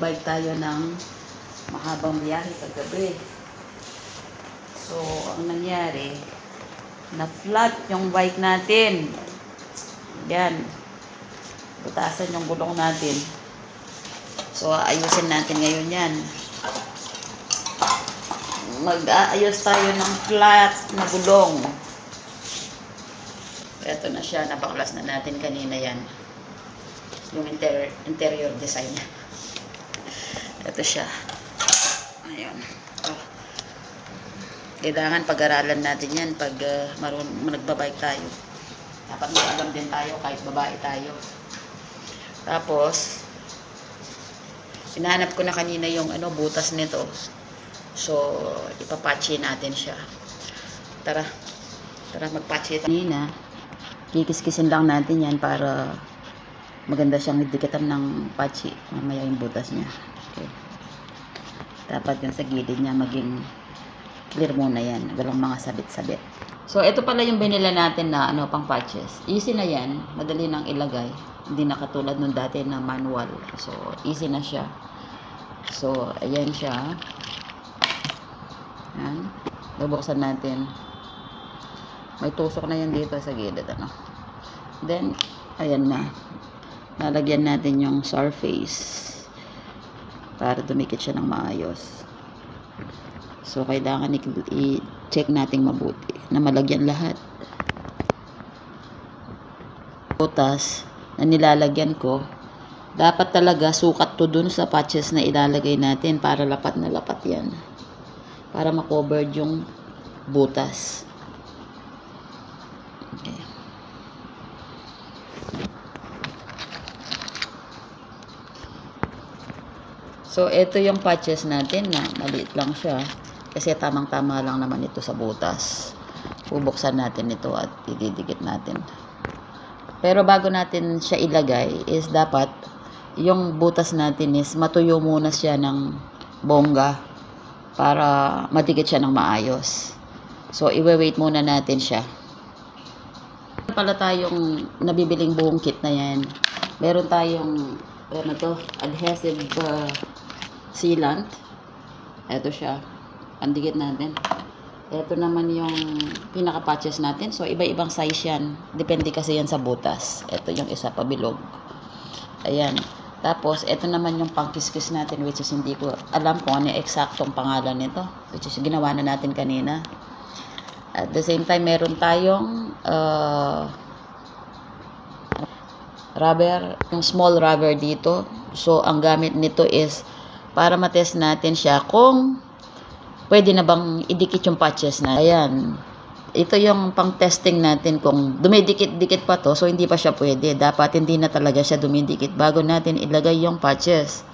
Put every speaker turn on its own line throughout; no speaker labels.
nag-bike tayo ng mahabang biyahe kagabi. So, ang nangyari, na-flat yung bike natin. Yan. Butasan yung gulong natin. So, ayusin natin ngayon yan. Mag-aayos tayo ng flat na gulong. Ito na siya. Napaklas na natin kanina yan. Yung interior design. Ito siya. Ayun. Oh. Kailangan pag-aralan natin yan pag nagbabike tayo. Dapat may alam din tayo kahit babae tayo. Tapos, hinahanap ko na kanina yung butas nito. So, ipapatchy natin siya. Tara magpatchy tayo. Kanina, kikiskisin lang natin yan para maganda siyang dikitan ng patchy. Mamaya yung butas niya. Okay. Dapat yung sa gilid niya maging clear muna yan. Walang mga sabit-sabit. So, ito pala yung binila natin na pang patches. Easy na yan. Madali nang ilagay. Hindi na katulad nung dati na manual. So, easy na siya. So, ayan siya. Yan. Bubuksan natin. May tusok na yan dito sa gilid. Then, ayan na. Nalagyan natin yung surface para dumikit siya ng maayos. So, kailangan i-check natin mabuti na malagyan lahat. Butas na nilalagyan ko, dapat talaga sukat to dun sa patches na ilalagay natin para lapat na lapat yan. Para makover yung butas. Okay. So, ito yung patches natin na maliit lang siya. Kasi tamang-tama lang naman ito sa butas. Bubuksan natin ito at ididikit natin. Pero bago natin siya ilagay is dapat yung butas natin is matuyo muna siya ng bongga para madikit siya ng maayos. So, i-wait muna natin siya. Meron pala tayong nabibiling buong kit na yan. Meron tayong adhesive sealant. Ito siya. Pandikit natin. Ito naman yung pinaka-patches natin. So, iba-ibang size yan. Depende kasi yan sa butas. Ito yung isa pabilog. Ayan. Tapos, ito naman yung pangkiskis natin, which is hindi ko alam kung ano yung eksaktong pangalan nito. Which is ginawa na natin kanina. At the same time, meron tayong rubber, yung small rubber dito. So, ang gamit nito is para matest natin siya kung pwede na bang idikit yung patches na. Ayan. Ito yung pang-testing natin kung dumidikit-dikit pa to. So, hindi pa siya pwede. Dapat hindi na talaga siya dumidikit bago natin ilagay yung patches.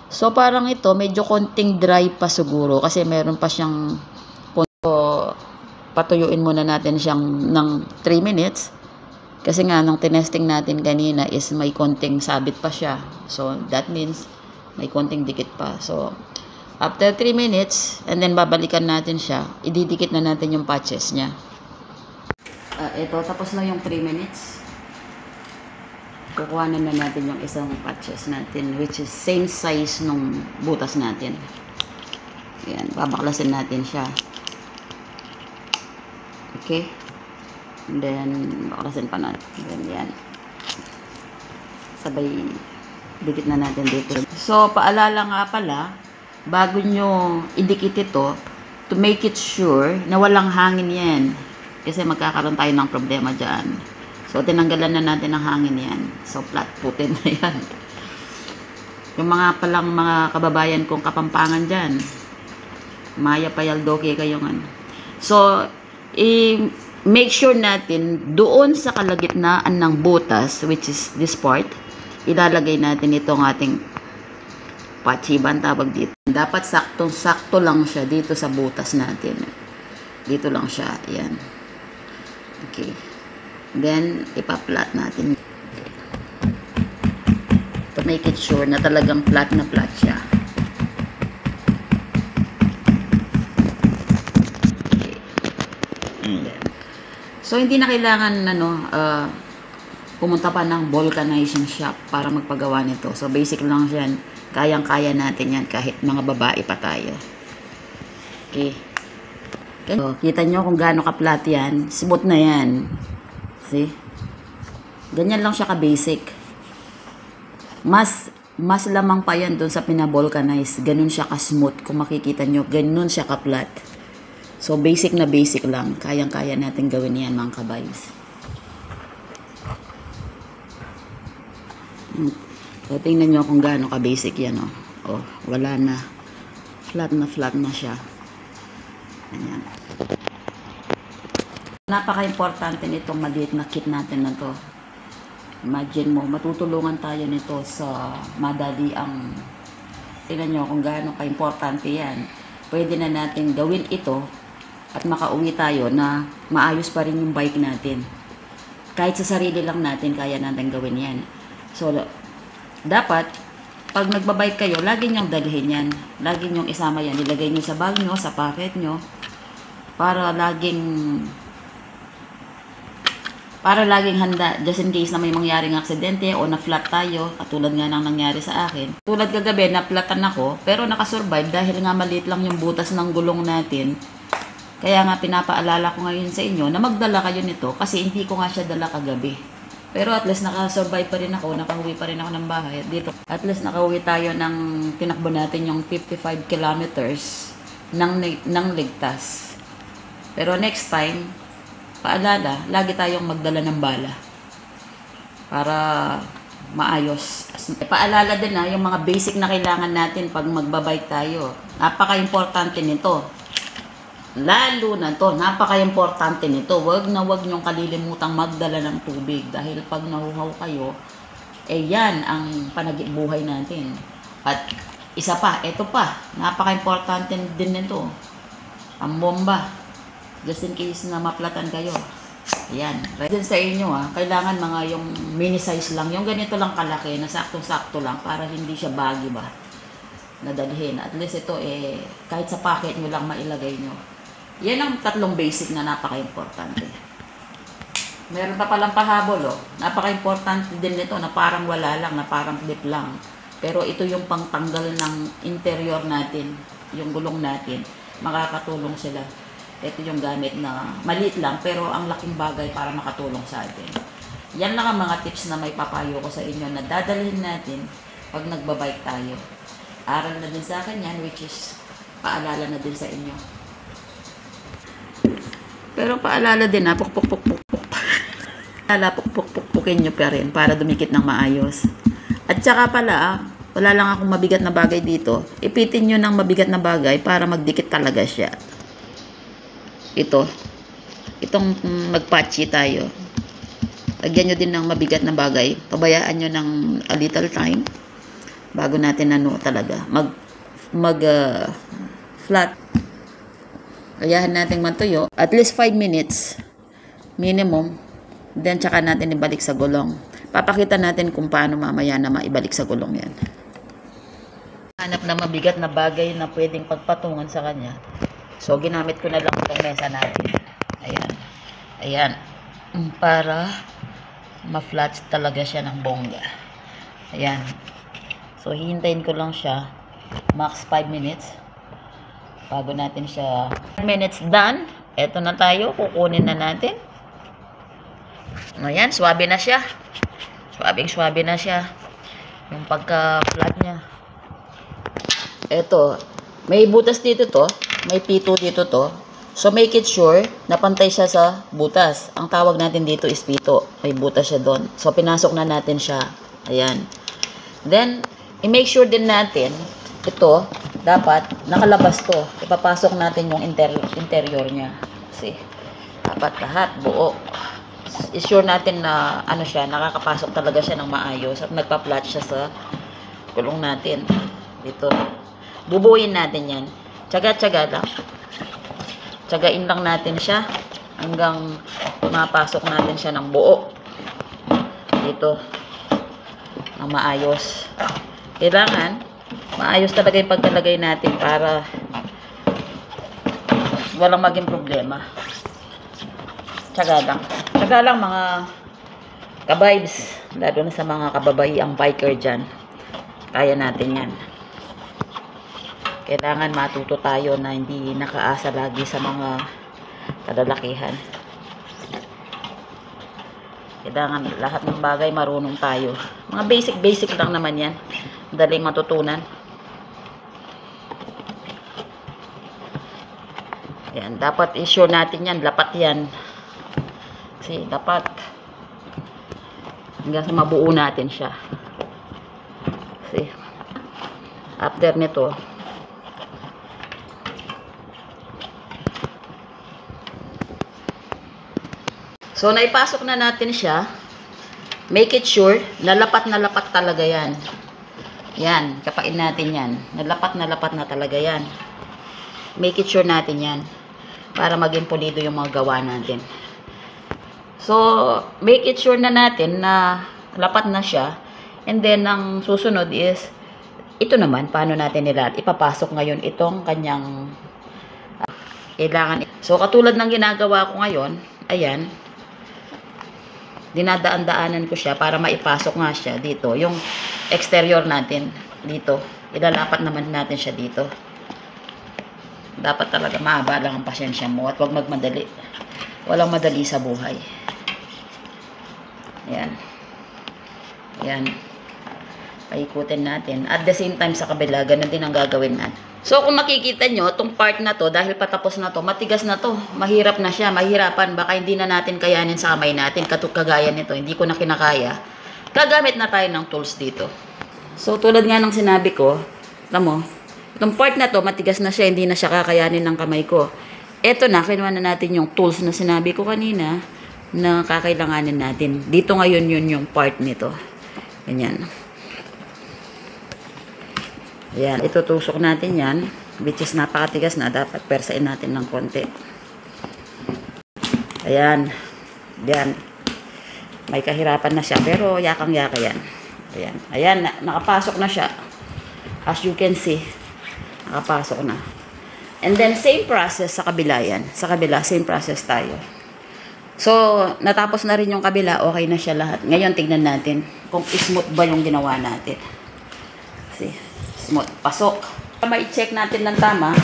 So, parang ito, medyo konting dry pa siguro. Kasi meron pa siyang patuyuin muna natin siyang ng 3 minutes. Kasi nga, nung tinesting natin kanina is may konting sabit pa siya. So, that means may konting dikit pa. So, after 3 minutes, and then babalikan natin siya, ididikit na natin yung patches niya. Ito, tapos na yung 3 minutes. Kukuha na natin yung isang patches natin, which is same size nung butas natin. Ayan, babaklasin natin siya. Okay? And then, baklasin pa natin. Then, yan. Sabay, dikit na natin dito. So, paalala nga pala, bago nyo idikit ito, to make it sure na walang hangin yan. Kasi magkakaroon tayo ng problema dyan. So, tinanggalan na natin ng hangin yan. So, flat putin na yan. Yung mga kababayan kong kapampangan dyan, Maya Payaldoke kayong So, make sure natin doon sa kalagitnaan ng butas, which is this part, ilalagay natin itong ating patchy ba ang tawag dito. Dapat saktong-sakto lang siya dito sa butas natin. Dito lang siya. Ayan. Okay. Then, ipa-flat natin. To make it sure na talagang flat na flat siya. Okay. So, hindi na kailangan pumunta pa ng vulcanizing shop para magpagawa nito. So, basic lang yan. Kayang-kaya natin yan kahit mga babae pa tayo. Okay. So, kita nyo kung gaano ka-flat yan. Smooth na yan. See? Ganyan lang siya ka-basic. Mas lamang pa yan doon sa pinavulcanize. Ganun siya ka-smooth. Kung makikita nyo, ganun siya ka-flat. So, basic na basic lang. Kayang-kaya natin gawin yan, mga kabays. So, tingnan nyo kung gaano ka-basic yan, oh. Oh, wala na. Flat na siya. Ayan. Napaka-importante nitong maliit na kit natin na to. Imagine mo, matutulungan tayo nito sa madali ang... Tingnan nyo kung gaano ka-importante yan. Pwede na natin gawin ito at makauwi tayo na maayos pa rin yung bike natin. Kahit sa sarili lang natin, kaya natin gawin yan. So, dapat, pag nagbabike kayo, lagi nyong dalhin yan. Lagi nyong isama yan. Ilagay nyo sa bag nyo, sa pocket nyo, para laging handa, just in case na may mangyaring aksidente o na-flat tayo, katulad nga nang nangyari sa akin. Tulad kagabi, na-flatan ako, pero nakasurvive dahil nga maliit lang yung butas ng gulong natin. Kaya nga pinapaalala ko ngayon sa inyo na magdala kayo nito kasi hindi ko nga siya dala kagabi. Pero at least nakasurvive pa rin ako, nakauwi pa rin ako ng bahay. Dito, at least nakauwi tayo ng tinakbo natin yung 55 kilometers ng ligtas. Pero next time, paalala, lagi tayong magdala ng bala para maayos. Paalala din yung mga basic na kailangan natin pag magbabike tayo. Napaka-importante nito. Lalo na to, napaka-importante nito. Wag nyong kalilimutang magdala ng tubig dahil pag nahuhaw kayo, yan ang panagibuhay natin. At isa pa, ito pa, napaka-importante din nito. Ang bomba. Just in case na maplatan kayo. Ayan. Din sa inyo kailangan mga yung mini size lang. Yung ganito lang kalaki, na saktong-sakto lang para hindi siya baggy ba. Nadalhin. At least ito kahit sa pocket nyo lang mailagay nyo. Yan ang tatlong basic na napaka-importante. Meron pa palang pahabol Napaka-importante din nito na parang wala lang, na parang clip lang. Pero ito yung pangtanggal ng interior natin, yung gulong natin. Makakatulong sila. Ito yung gamit na maliit lang pero ang laking bagay para makatulong sa atin. Yan lang ang mga tips na may papayo ko sa inyo na dadalhin natin pag nagbabike tayo. Aral na din sa akin yan, which is paalala na din sa inyo. Pero paalala din pukpukin nyo pa rin para dumikit ng maayos. At saka pala, wala lang akong mabigat na bagay dito. Ipitin nyo ng mabigat na bagay para magdikit talaga siya. Itong magpatchy tayo. Lagyan nyo din ng mabigat na bagay. Pabayaan nyo ng a little time bago natin talaga flat. Ayahan natin matuyo. At least 5 minutes minimum. Then tsaka natin ibalik sa gulong. Papakita natin kung paano mamaya na maibalik sa gulong yan. Hanap na mabigat na bagay na pwedeng pagpatungan sa kanya. So, ginamit ko na lang itong mesa natin. Ayan. Para ma-flat talaga siya ng bongga. Ayan. So, hihintayin ko lang siya. Max 5 minutes. Bago natin siya. 5 minutes done. Eto na tayo. Kukunin na natin. Ayan. Swabe na siya. Swabing-swabe na siya. Yung pagka-flat niya. Eto. May butas dito to. May pito dito to. So, make it sure na pantay siya sa butas. Ang tawag natin dito is pito. May butas siya doon. So, pinasok na natin siya. Ayan. Then, i-make sure din natin, ito, dapat, nakalabas to. Ipapasok natin yung interior niya. Kasi, dapat lahat, buo. I-sure natin na, nakakapasok talaga siya ng maayos at nagpa-flat siya sa gulong natin. Dito. Bubuin natin yan. Tsaga-tsaga lang. Tsagain lang natin siya hanggang mapasok natin siya ng buo. Dito. Ang maayos. Kailangan, maayos talaga yung pagkalagay natin para walang maging problema. Tsaga lang. Tsaga lang mga ka-vibes. Lalo na sa mga kababaiang biker dyan. Kaya natin yan. Kailangan matuto tayo na hindi nakaasa lagi sa mga kalalakihan. Kailangan lahat ng bagay marunong tayo. Mga basic lang naman yan. Daling matutunan. Yan, dapat i-sure natin yan. Lapat yan. Kasi dapat hanggang sa mabuo natin siya. Kasi after nito, so, naipasok na natin siya. Make it sure, na lapat talaga yan. Yan, kapain natin yan. Nalapat na talaga yan. Make it sure natin yan. Para maging pulido yung mga gawa natin. So, make it sure na natin na lapat na siya. And then, ang susunod is, ito naman, paano natin ipapasok ngayon itong kanyang kailangan. So, katulad ng ginagawa ko ngayon, ayan, dinadaan-daanan ko siya para maipasok nga siya dito. Yung exterior natin dito. Ilalapat naman natin siya dito. Dapat talaga mahaba lang ang pasyensya mo at huwag magmadali. Walang madali sa buhay. Ayan. Ayan. Paikutin natin. At the same time sa kabila, ganun din ang gagawin natin. So, kung makikita nyo, itong part na to, dahil patapos na to, matigas na to. Mahirap na siya, mahirapan. Baka hindi na natin kayanin sa kamay natin. Kagaya nito, hindi ko na kinakaya. Gagamit na tayo ng tools dito. So, tulad nga ng sinabi ko, alam mo, itong part na to, matigas na siya, hindi na siya kakayanin ng kamay ko. Eto na, kinuha na natin yung tools na sinabi ko kanina, na kakailanganin natin. Dito ngayon yun yung part nito. Ganyan. Ayan, itutusok natin yan, which is napakatigas na, dapat persain natin ng konti. Ayan, yan. May kahirapan na siya, pero yakang-yaka yan. Ayan, ayan, nakapasok na siya. As you can see, nakapasok na. And then, same process sa kabila yan. Sa kabila, same process tayo. So, natapos na rin yung kabila, okay na siya lahat. Ngayon, tignan natin kung smooth ba yung ginawa natin. See? Smooth. Pasok. Ma-check natin ng tama.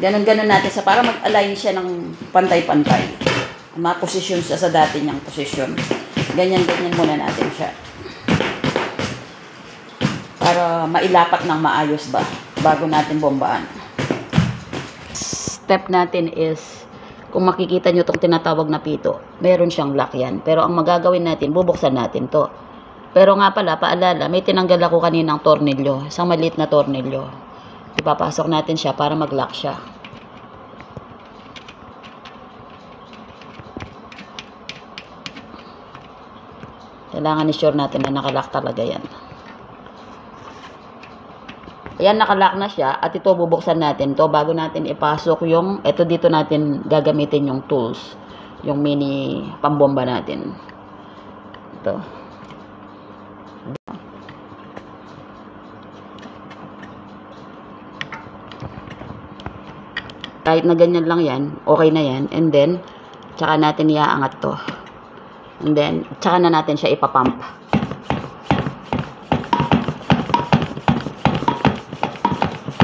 Ganon-ganon natin sa para mag-align siya ng pantay-pantay. Ma-position siya sa dati niyang position. Ganyan-ganyan muna natin siya. Para mailapat ng maayos ba bago natin bombaan. Step natin is, kung makikita nyo itong tinatawag na pito, meron siyang lock yan. Pero ang magagawin natin, bubuksan natin to. Pero nga pala, paalala, may tinanggal ako kaninang tornilyo. Isang maliit na tornilyo. Ipapasok natin siya para mag-lock siya. Kailangan i-sure natin na nakalock talaga yan. Ayan, nakalock na siya. At ito, bubuksan natin to bago natin ipasok yung, ito dito natin gagamitin yung tools. Yung mini pambomba natin. Ito. Kahit na ganyan lang yan, okay na yan. And then, tsaka natin iaangat to. And then, tsaka na natin siya ipapump.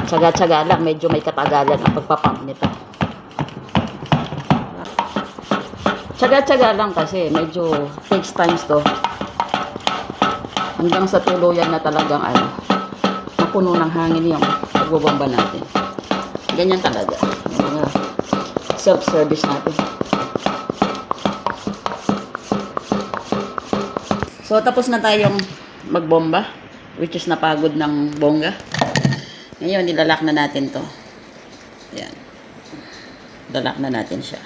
Tsaga-tsaga lang, medyo may katagalan ang pagpapump nito. Tsaga-tsaga lang kasi, medyo takes times to. Hanggang sa tuluyan na talagang mapuno ng hangin yung pagbubomba natin. Ganyan talaga. Mga self-service natin. So, tapos na tayong magbomba, which is napagod ng bongga. Ngayon, nilalak na natin to. Ayan. Lalak na natin siya.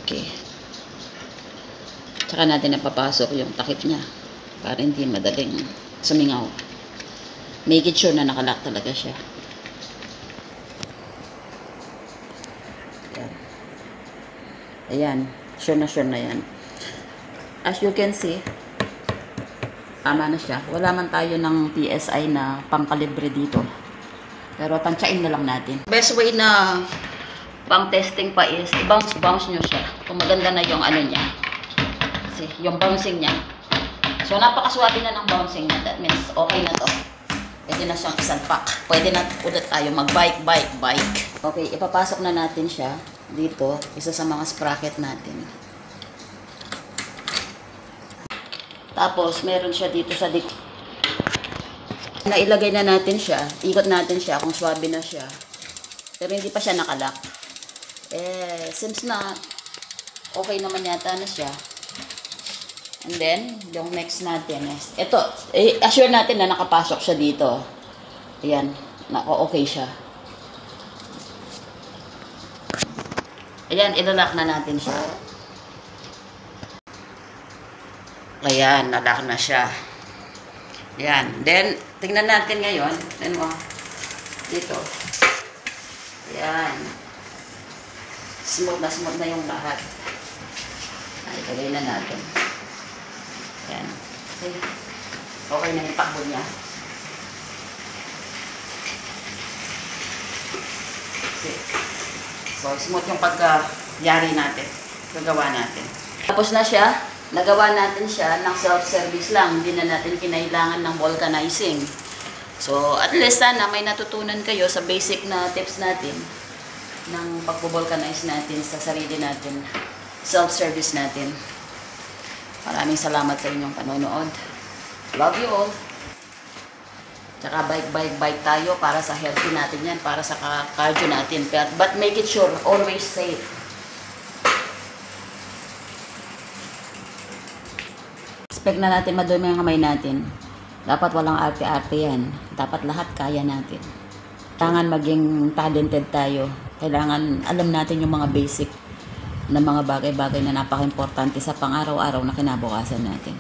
Okay. Tsaka natin napapasok yung takip niya para hindi madaling sumingaw. Make it sure na nakalak talaga siya. Ayan, sure na yan. As you can see, tama na siya. Wala man tayo ng PSI na pangkalibre dito. Pero tansyain na lang natin. Best way na pang testing pa is, i-bounce nyo siya. Kung maganda na yung ano niya. Kasi yung bouncing niya, So, napakaswabe na ng bouncing niya. That means, okay na to. Pwede na siyang isalpak. Pwede na ulit tayo mag-bike. Okay, ipapasok na natin siya dito. Isa sa mga sprocket natin. Tapos, meron siya dito sa nailagay na natin siya. Ikot natin siya kung swabe na siya. Pero hindi pa siya nakalock. Since na okay naman yata na siya. And then, yung next natin is, ito, assure natin na nakapasok siya dito. Ayan, okay siya. Ayan, ilalock na natin siya. Ayan, nalock na siya. Ayan, then, tingnan natin ngayon. Then, dito. Ayan. Smooth na yung lahat. Ilagay na natin. Ayan. Okay na yung takbo niya. So, smooth yung pagkayari natin. Gagawa natin. Tapos na siya. Nagawa natin siya ng self-service lang. Hindi na natin kinailangan ng vulcanizing. So, at least sana may natutunan kayo sa basic na tips natin ng pag-vulcanize natin sa sarili natin. Self-service natin. Maraming salamat sa inyong panonood. Love you all. Tsaka bike tayo para sa healthy natin yan. Para sa cardio natin. But make it sure, always safe. Expect na natin madumi ang kamay natin. Dapat walang arte-arte yan. Dapat lahat kaya natin. Kailangan maging talented tayo. Kailangan alam natin yung mga basic na mga bagay-bagay na napaka-importante sa pang-araw-araw na kinabukasan natin.